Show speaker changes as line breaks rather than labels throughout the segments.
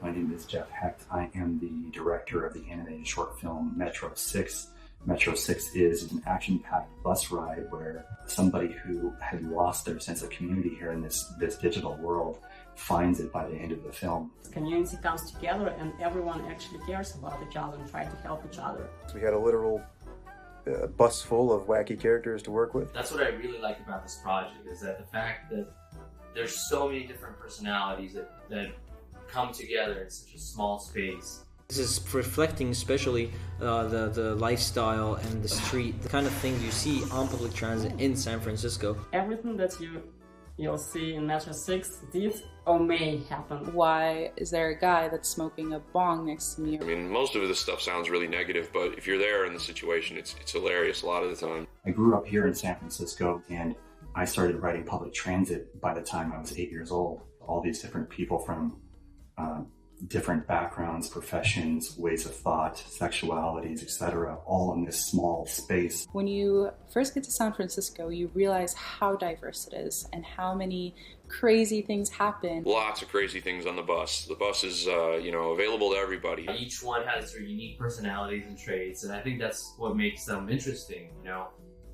My name is Geoff Hecht. I am the director of the animated short film Metro 6. Metro 6 is an action-packed bus ride where somebody who had lost their sense of community here in this digital world finds it by the end of the film.
The community comes together and everyone actually cares about each other and try to help each other.
So we had a literal bus full of wacky characters to work with.
That's what I really like about this project, is that the fact that there's so many different personalities that come together in such a small space.
This is reflecting especially the lifestyle and the street, the kind of things you see on public transit in San Francisco.
Everything that you'll see in Metro 6 did or may happen.
Why is there a guy that's smoking a bong next to me?
I mean, most of this stuff sounds really negative, but if you're there in the situation, it's hilarious a lot of the time.
I grew up here in San Francisco, and I started riding public transit by the time I was 8 years old. All these different people from different backgrounds, professions, ways of thought, sexualities, etc., all in this small space.
When you first get to San Francisco, you realize how diverse it is and how many crazy things happen.
Lots of crazy things on the bus. The bus is, available to everybody.
Each one has their unique personalities and traits, and I think that's what makes them interesting.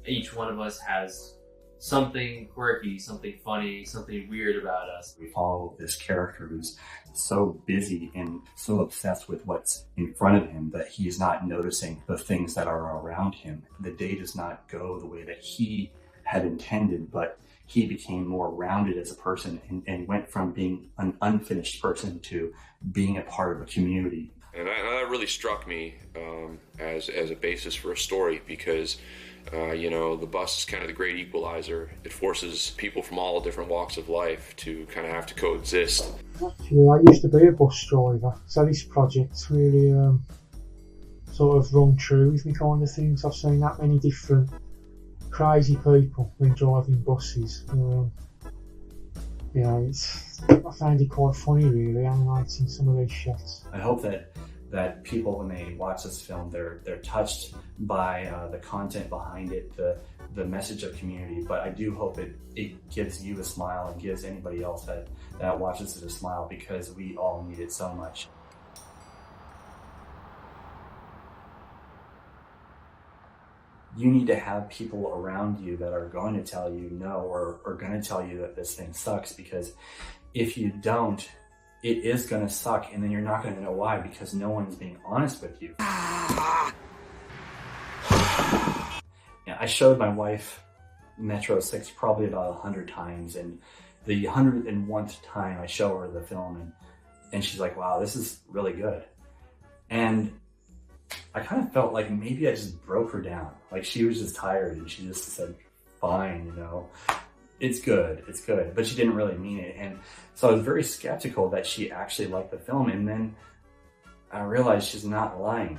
Each one of us has something quirky, something funny, something weird about us.
We follow this character who's so busy and so obsessed with what's in front of him that he's not noticing the things that are around him. The day does not go the way that he had intended, but he became more rounded as a person and went from being an unfinished person to being a part of a community.
And that really struck me as a basis for a story, because the bus is kind of the great equalizer. It forces people from all different walks of life to kind of have to coexist.
Actually, I used to be a bus driver, so this project's really sort of rung true with me kind of things. I've seen that many different crazy people when driving buses. I found it quite funny, really, animating some of these shots.
I hope that people, when they watch this film, they're touched by the content behind it, the message of community. But I do hope it gives you a smile and gives anybody else that watches it a smile, because we all need it so much. You need to have people around you that are going to tell you no, or are going to tell you that this thing sucks, because if you don't, it is going to suck, and then you're not going to know why, because no one's being honest with you. Yeah, I showed my wife Metro 6 probably about 100 times, and the 101th time I show her the film, and she's like, wow, this is really good. And I kind of felt like maybe I just broke her down. Like, she was just tired, and she just said, fine, it's good, but she didn't really mean it. And so I was very skeptical that she actually liked the film, and then I realized she's not lying,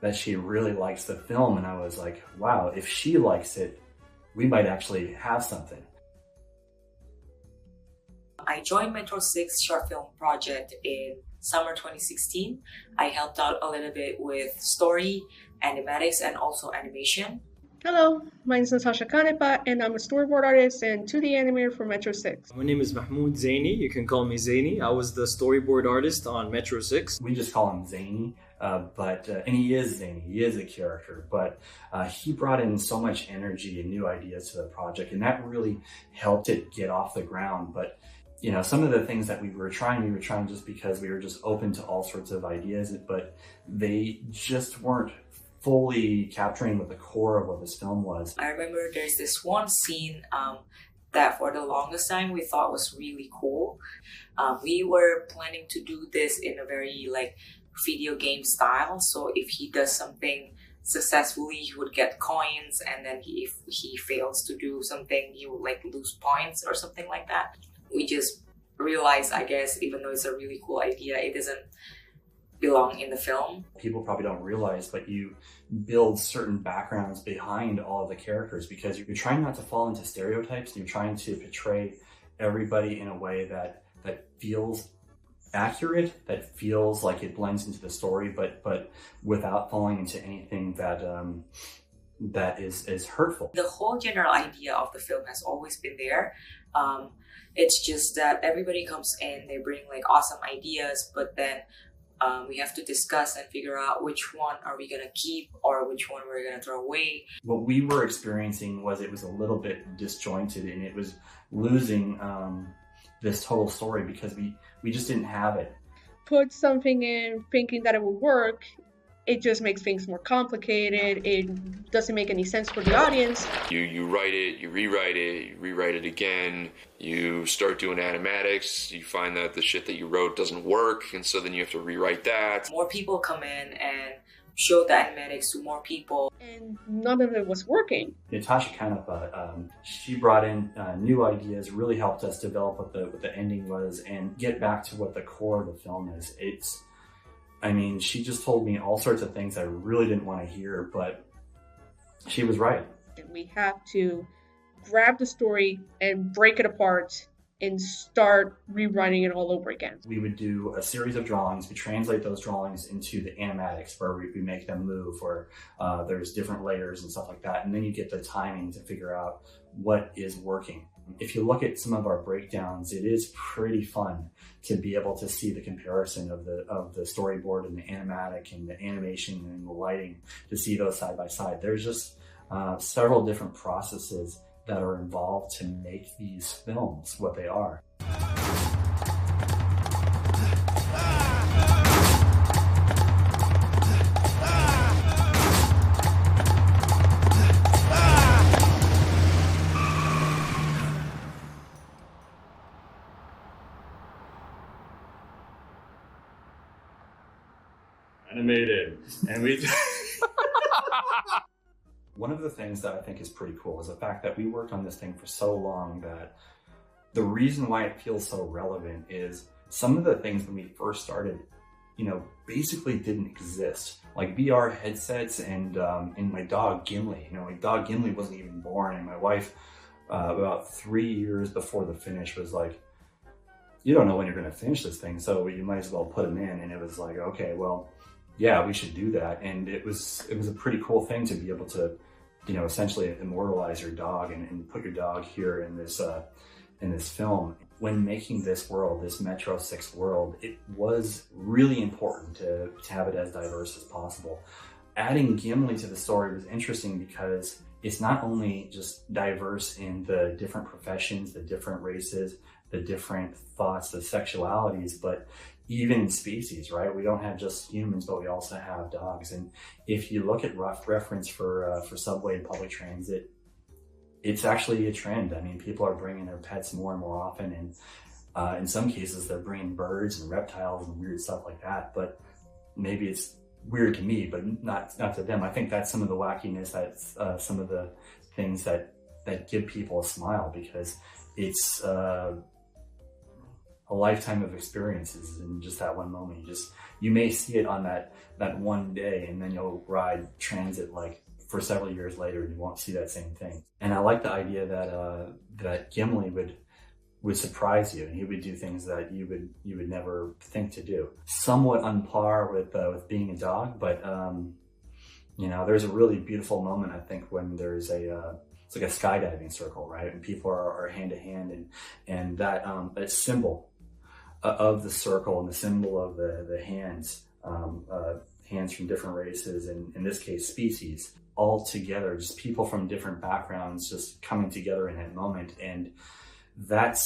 that she really likes the film. And I was like, wow, if she likes it, we might actually have something.
I joined Metro 6 short film project in summer 2016. I helped out a little bit with story, animatics, and also animation.
Hello, my name is Natasha Kanepa, and I'm a storyboard artist and 2D animator for Metro 6.
My name is Mahmoud Zaini. You can call me Zaini. I was the storyboard artist on Metro 6.
We just call him Zaini, and he is Zaini. He is a character, but he brought in so much energy and new ideas to the project, and that really helped it get off the ground. But some of the things that we were trying just because we were just open to all sorts of ideas, but they just weren't fully capturing what the core of what this film was.
I remember there's this one scene that for the longest time we thought was really cool. We were planning to do this in a very video game style. So if he does something successfully, he would get coins, and then if he fails to do something, he would lose points or something like that. We just realized, I guess, even though it's a really cool idea, it doesn't belong in the film.
People probably don't realize, but you build certain backgrounds behind all of the characters, because you're trying not to fall into stereotypes, and you're trying to portray everybody in a way that feels accurate, that feels like it blends into the story, but without falling into anything that is hurtful.
The whole general idea of the film has always been there. It's just that everybody comes in, they bring like awesome ideas, but then we have to discuss and figure out which one are we gonna keep or which one we're gonna throw away.
What we were experiencing was it was a little bit disjointed, and it was losing this total story because we just didn't have it.
Put something in thinking that it will work, it just makes things more complicated. It doesn't make any sense for the audience.
You write it, you rewrite it again, you start doing animatics, you find that the shit that you wrote doesn't work, and so then you have to rewrite that.
More people come in and show the animatics to more people.
And none of it was working.
Natasha Canepa, she brought in new ideas, really helped us develop what the ending was and get back to what the core of the film is. She just told me all sorts of things I really didn't want to hear, but she was right.
We have to grab the story and break it apart and start rewriting it all over again.
We would do a series of drawings. We translate those drawings into the animatics where we make them move, or there's different layers and stuff like that. And then you get the timing to figure out what is working. If you look at some of our breakdowns, it is pretty fun to be able to see the comparison of the storyboard and the animatic and the animation and the lighting, to see those side by side. There's just several different processes that are involved to make these films what they are. Animated, and we. One of the things that I think is pretty cool is the fact that we worked on this thing for so long that the reason why it feels so relevant is some of the things when we first started, basically didn't exist. Like VR headsets and my dog Gimli. My dog Gimli wasn't even born, and my wife, about 3 years before the finish, was like, "You don't know when you're going to finish this thing, so you might as well put him in." And it was like, okay, well, yeah, we should do that. And it was a pretty cool thing to be able to, essentially immortalize your dog and put your dog here in this film. When making this world, this Metro 6 world, it was really important to have it as diverse as possible. Adding Gimli to the story was interesting because it's not only just diverse in the different professions, the different races, the different thoughts, the sexualities, but even in species, right? We don't have just humans, but we also have dogs. And if you look at rough reference for subway and public transit, it's actually a trend. People are bringing their pets more and more often, and in some cases they're bringing birds and reptiles and weird stuff like that. But maybe it's weird to me, but not to them. I think that's some of the wackiness. That's some of the things that give people a smile, because it's a lifetime of experiences in just that one moment. You may see it on that one day, and then you'll ride transit like for several years later and you won't see that same thing. And I like the idea that Gimli would surprise you, and he would do things that you would never think to do. Somewhat on par with being a dog, but there's a really beautiful moment, I think, when there's it's like a skydiving circle, right? And people are hand to hand, and that symbol of the circle and the symbol of the hands, hands from different races, and in this case species, all together, just people from different backgrounds just coming together in that moment. And that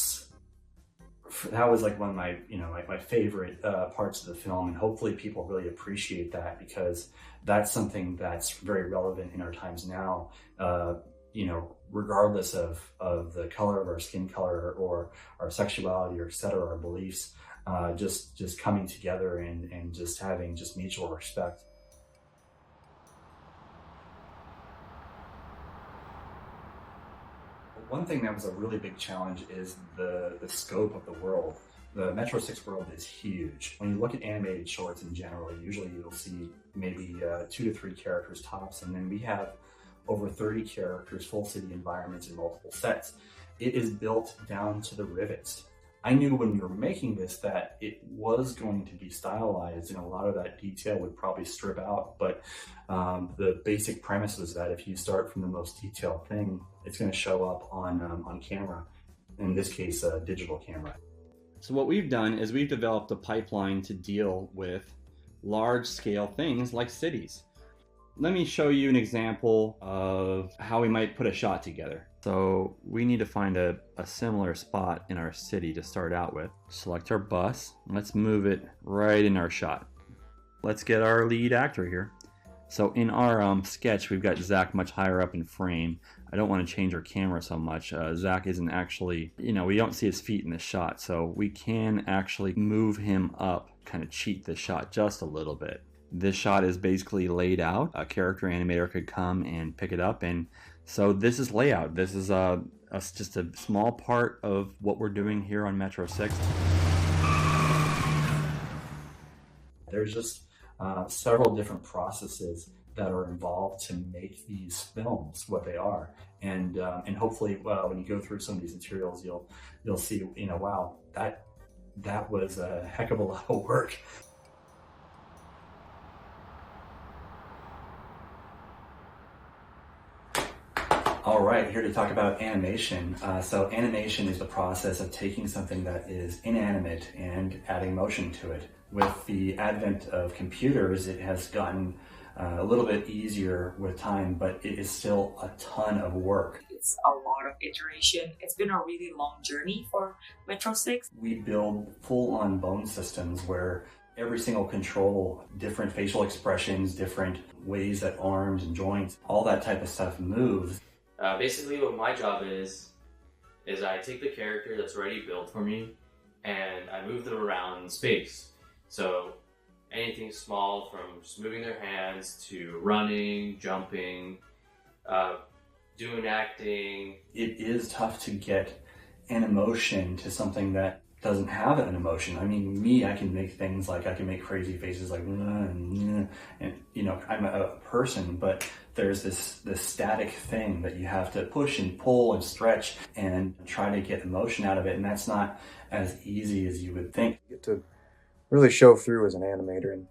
was like one of my my favorite parts of the film, and hopefully people really appreciate that, because that's something that's very relevant in our times now. Regardless of the color of our skin color or our sexuality, or et cetera, our beliefs, just coming together and just having just mutual respect. One thing that was a really big challenge is the scope of the world. The Metro 6 world is huge. When you look at animated shorts in general, usually you'll see maybe 2 to 3 characters tops, and then we have over 30 characters, full city environments, and multiple sets. It is built down to the rivets. I knew when we were making this that it was going to be stylized, and a lot of that detail would probably strip out, but the basic premise was that if you start from the most detailed thing, it's going to show up on camera. in this case, a digital camera.
So what we've done is we've developed a pipeline to deal with large-scale things like cities. Let me show you an example of how we might put a shot together. So we need to find a similar spot in our city to start out with. Select our bus. Let's move it right in our shot. Let's get our lead actor here. So in our sketch, we've got Zach much higher up in frame. I don't want to change our camera so much. Zach isn't actually, we don't see his feet in the shot, so we can actually move him up, kind of cheat the shot just a little bit. This shot is basically laid out. A character animator could come and pick it up, and so this is layout. This is just a small part of what we're doing here on Metro 6.
There's just several different processes that are involved to make these films what they are, and hopefully, when you go through some of these materials, you'll see, wow, that was a heck of a lot of work. All right, here to talk about animation. So animation is the process of taking something that is inanimate and adding motion to it. With the advent of computers, it has gotten a little bit easier with time, but it is still a ton of work.
It's a lot of iteration. It's been a really long journey for Metro 6.
We build full-on bone systems where every single control, different facial expressions, different ways that arms and joints, all that type of stuff moves.
Basically what my job is I take the character that's already built for me and I move them around in space. So anything small, from just moving their hands to running, jumping, doing acting. It is tough to get an emotion to something that doesn't have an emotion. I mean, I can make things like, I can make crazy faces like, and I'm a person, but there's this static thing that you have to push and pull and stretch and try to get emotion out of it, and that's not as easy as you would think.
You get to really show through as an animator, and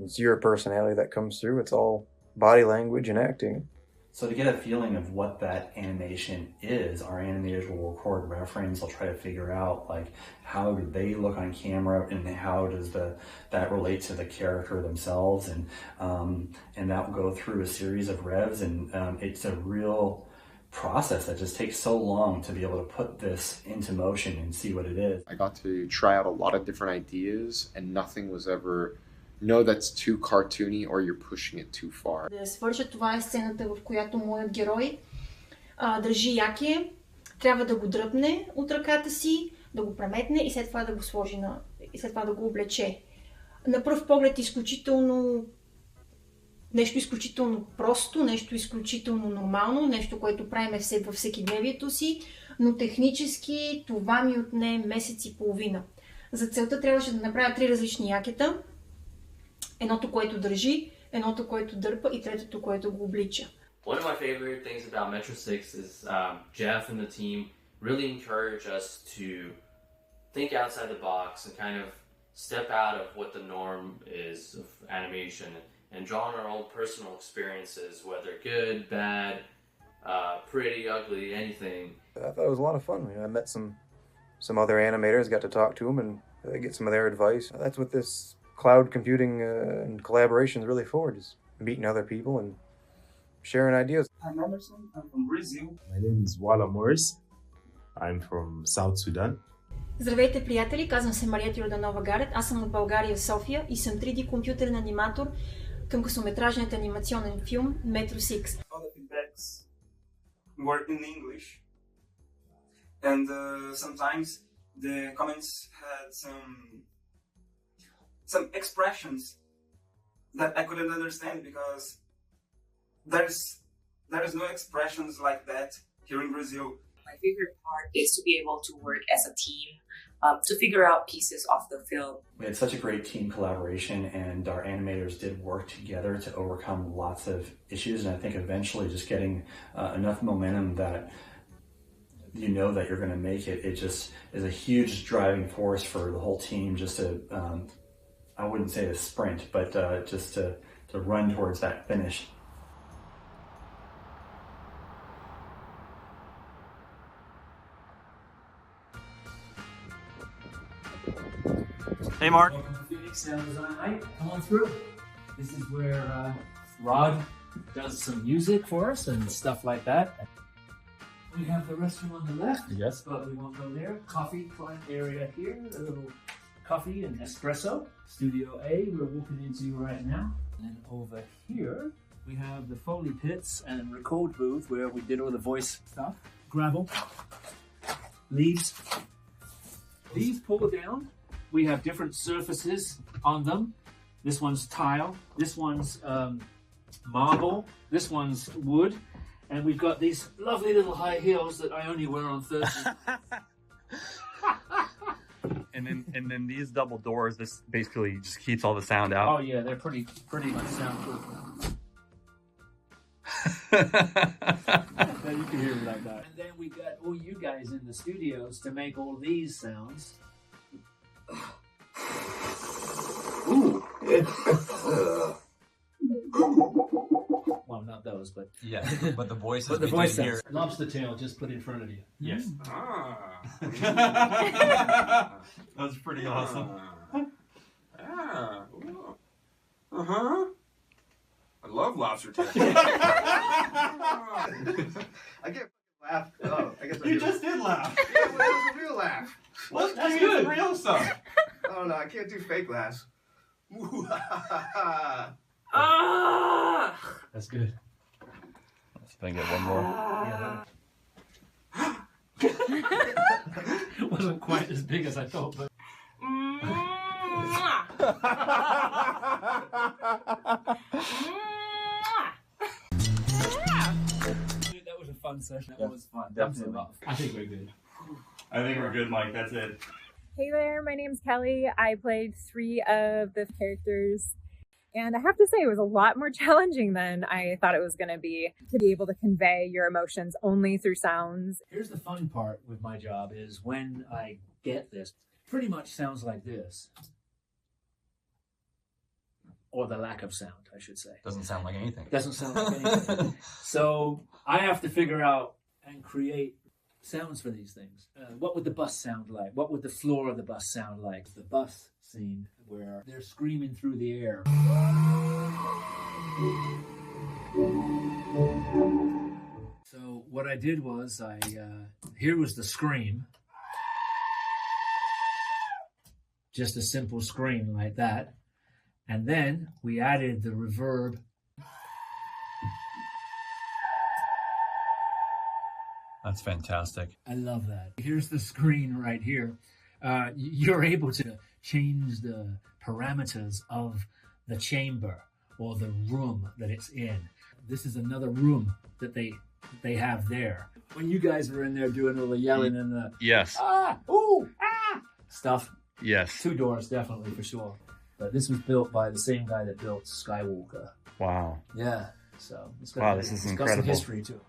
it's your personality that comes through. It's all body language and acting.
So to get a feeling of what that animation is, our animators will record reference. They'll try to figure out, like, how do they look on camera and how does that relate to the character themselves, and that will go through a series of revs, and it's a real process that just takes so long to be able to put this into motion and see what it is.
I got to try out a lot of different ideas, and nothing was ever, no, that's too cartoony or you're pushing it too far.
Да свърша, това е сцената, в която моят герой държи яке, трябва да го дръпне от ръката си, да го преметне и след това да го сложи и след това да го облече. На пръв поглед нещо изключително просто, нещо изключително нормално, нещо, което правим във всекидневието си, но технически това ми отне месец и половина. За целта трябваше да направя 3 различни якета. Едното, което държи, едното, което дърпа и третото, което го облича.
One of my favorite things about Metro 6 is Geoff and the team really encourage us to think outside the box and kind of step out of what the norm is of animation and draw on our own personal experiences, whether good, bad, pretty, ugly, anything.
I thought it was a lot of fun. I met some other animators, got to talk to them and get some of their advice. That's what this cloud computing and collaboration is really for, just meeting other people and sharing ideas.
I'm Emerson. I'm from Brazil. My name is Wala Morris. I'm from South Sudan.
Здравейте, приятели! Казвам се Мария Йорданова Гарет. Аз съм от България, София и съм 3D компютърен аниматор към късометражният анимационен филм Metro 6.
All the feedbacks were in English. And sometimes the comments had some expressions that I couldn't understand because there is no expressions like that here in Brazil.
My favorite part is to be able to work as a team to figure out pieces of the film.
We had such a great team collaboration, and our animators did work together to overcome lots of issues, and I think eventually just getting enough momentum that you know that you're going to make it, it just is a huge driving force for the whole team just to, I wouldn't say a sprint, but just to run towards that finish.
Hey, Mark.
Welcome to Phoenix Sound Design Night. Come on through. This is where Rod does some music for us and stuff like that. We have the restroom on the left.
Yes.
But we won't go there. Coffee client area here. A little coffee and espresso. Studio A, we're walking into right now. And over here, we have the Foley pits and record booth where we did all the voice stuff. Gravel. Leaves. These pull down. We have different surfaces on them. This one's tile. This one's marble. This one's wood. And we've got these lovely little high heels that I only wear on Thursday.
And then these double doors, this basically just keeps all the sound out.
Oh yeah, they're pretty much soundproof. You can hear me like that. And then we got all you guys in the studios to make all these sounds. Ooh. Well, not those, but
yeah, but the voices.
But the voice sounds. Lobster tail just put in front of you.
Yes. That was pretty awesome.
I love lobster tail. I can't laugh. Oh, I guess
You just did laugh.
Yeah, but that was a real laugh.
Let's do the real stuff.
Oh no, I can't do fake laughs.
That's good.
Let's see if I can get one more.
It wasn't quite as big as I thought, but. Dude, that was a fun session. That was fun.
Definitely.
I think we're good.
I think we're good, Mike. That's it.
Hey there, my name's Kelly. I played 3 of the characters, and I have to say it was a lot more challenging than I thought it was going to be able to convey your emotions only through sounds.
Here's the fun part with my job is when I get this, pretty much sounds like this. Or the lack of sound, I should say.
Doesn't sound like anything.
Doesn't sound like anything. So I have to figure out and create sounds for these things. What would the bus sound like? What would the floor of the bus sound like? The bus scene where they're screaming through the air. So what I did was here was the scream. Just a simple scream like that. And then we added the reverb.
That's fantastic.
I love that. Here's the screen right here. You're able to change the parameters of the chamber or the room that it's in. This is another room that they have there. When you guys were in there doing all the yelling and the stuff.
Yes.
2 doors, definitely, for sure. But this was built by the same guy that built Skywalker.
Wow.
Yeah. So it's got,
wow, this is incredible.
Got some history too.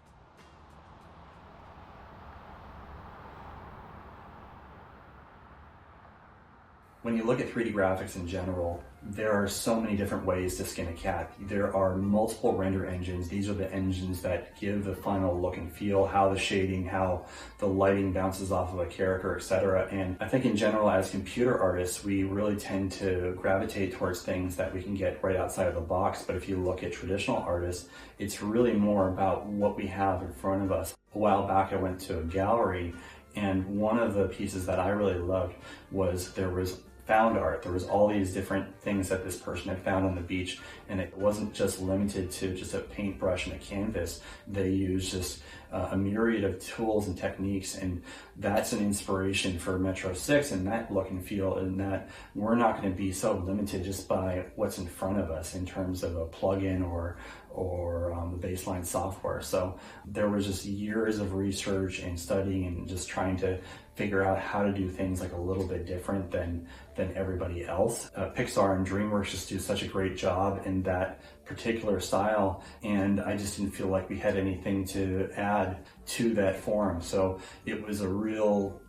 When you look at 3D graphics in general, there are so many different ways to skin a cat. There are multiple render engines. These are the engines that give the final look and feel, how the shading, how the lighting bounces off of a character, etc. And I think in general, as computer artists, we really tend to gravitate towards things that we can get right outside of the box. But if you look at traditional artists, it's really more about what we have in front of us. A while back, I went to a gallery, and one of the pieces that I really loved was there was found art. There was all these different things that this person had found on the beach, and it wasn't just limited to just a paintbrush and a canvas. They used just a myriad of tools and techniques, and that's an inspiration for Metro 6 and that look and feel, and that we're not going to be so limited just by what's in front of us in terms of a plugin or the baseline software. So there was just years of research and studying and just trying to figure out how to do things like a little bit different than everybody else. Pixar and DreamWorks just do such a great job in that particular style, and I just didn't feel like we had anything to add to that form. So it was a real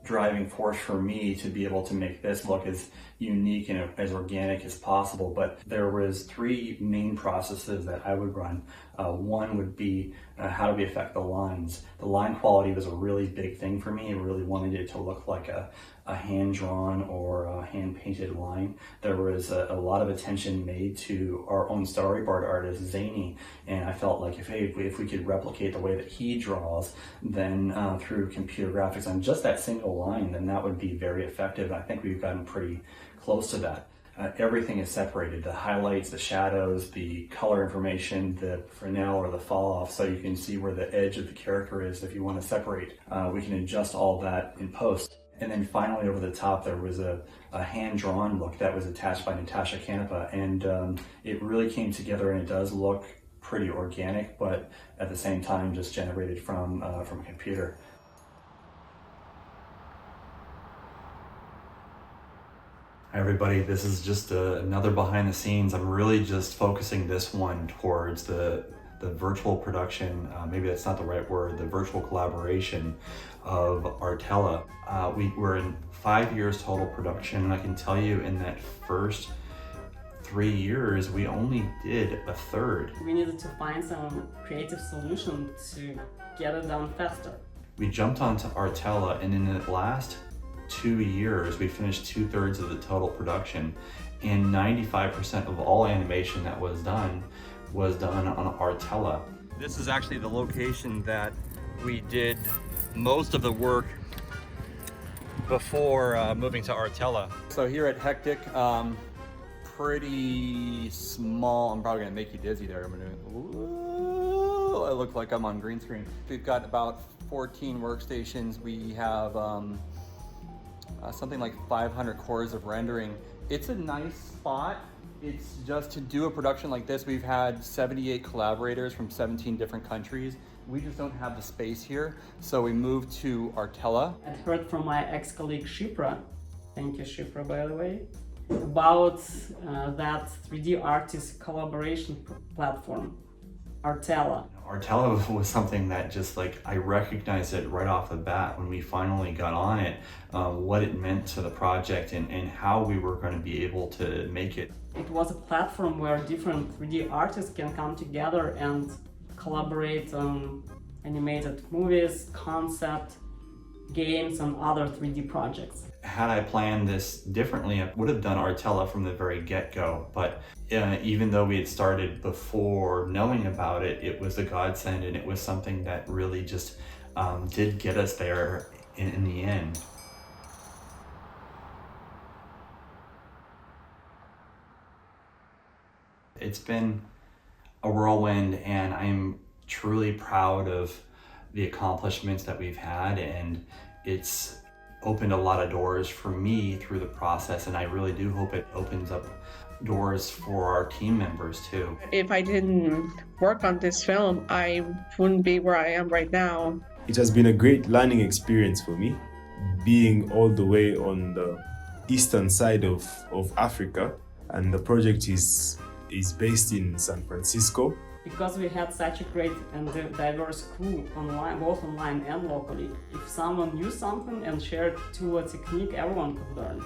driving force for me to be able to make this look as unique and as organic as possible. But there was 3 main processes that I would run. One would be how do we affect the lines? The line quality was a really big thing for me. I really wanted it to look like a hand-drawn or a hand-painted line. There was a lot of attention made to our own storyboard artist, Zany, and I felt like if we could replicate the way that he draws, then through computer graphics on just that single line, then that would be very effective. I think we've gotten pretty close to that. Everything is separated, the highlights, the shadows, the color information, the Fresnel or the fall off, so you can see where the edge of the character is if you want to separate. We can adjust all that in post. And then finally over the top there was a hand-drawn look that was attached by Natasha Canepa, and it really came together, and it does look pretty organic, but at the same time just generated from a computer. Hi everybody, this is just another behind the scenes. I'm really just focusing this one towards the virtual production, maybe that's not the right word, the virtual collaboration of Artella. We're in 5 years total production, and I can tell you in that first 3 years, we only did a third.
We needed to find some creative solution to get it done faster.
We jumped onto Artella, and in the last 2 years, we finished 2/3 of the total production, and 95% of all animation that was done on Artella.
This is actually the location that we did most of the work before moving to Artella. So here at Hectic, pretty small. I'm probably gonna make you dizzy there. Ooh, I look like I'm on green screen. We've got about 14 workstations. We have something like 500 cores of rendering. It's a nice spot. It's just to do a production like this, we've had 78 collaborators from 17 different countries. We just don't have the space here, so we moved to Artella.
I heard from my ex-colleague Shipra, thank you Shipra by the way, about that 3D artist collaboration platform, Artella.
Artella was something that just like, I recognized it right off the bat when we finally got on it, what it meant to the project and how we were going to be able to make it.
It was a platform where different 3D artists can come together and collaborate on animated movies, concept, games, and other 3D projects.
Had I planned this differently, I would have done Artella from the very get-go, but even though we had started before knowing about it, it was a godsend, and it was something that really just did get us there in the end. It's been a whirlwind, and I'm truly proud of the accomplishments that we've had, and it's opened a lot of doors for me through the process, and I really do hope it opens up doors for our team members too.
If I didn't work on this film, I wouldn't be where I am right now.
It has been a great learning experience for me, being all the way on the eastern side of Africa, and the project is based in San Francisco.
Because we had such a great and diverse crew online, both online and locally, if someone knew something and shared tool or technique, everyone could learn.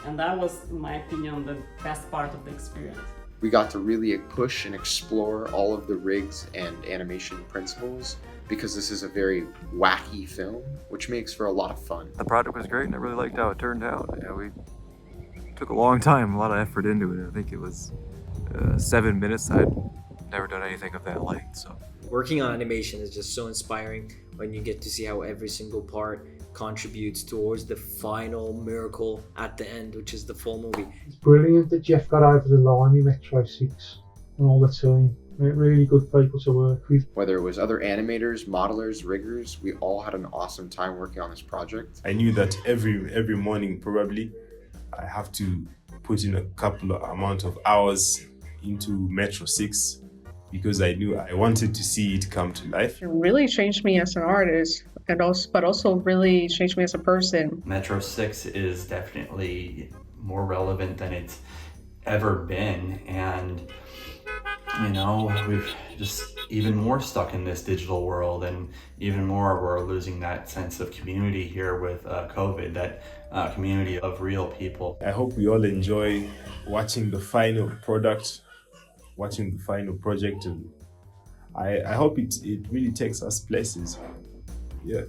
And that was, in my opinion, the best part of the experience.
We got to really push and explore all of the rigs and animation principles, because this is a very wacky film, which makes for a lot of fun.
The project was great, and I really liked how it turned out. Yeah, we took a long time, a lot of effort into it. I think it was 7 minutes. I'd never done anything of that length, so.
Working on animation is just so inspiring when you get to see how every single part contributes towards the final miracle at the end, which is the full movie.
It's brilliant that Geoff got over the line with Metro 6 and all the team. They're really good people to work with.
Whether it was other animators, modelers, riggers, we all had an awesome time working on this project.
I knew that every morning probably I have to put in a couple of amount of hours into Metro 6 because I knew I wanted to see it come to life.
It really changed me as an artist, but also really changed me as a person.
Metro 6 is definitely more relevant than it's ever been, and you know, we've just even more stuck in this digital world, and even more we're losing that sense of community here with COVID, that community of real people.
I hope we all enjoy watching the final product, watching the final project, and I hope it really takes us places. Yeah.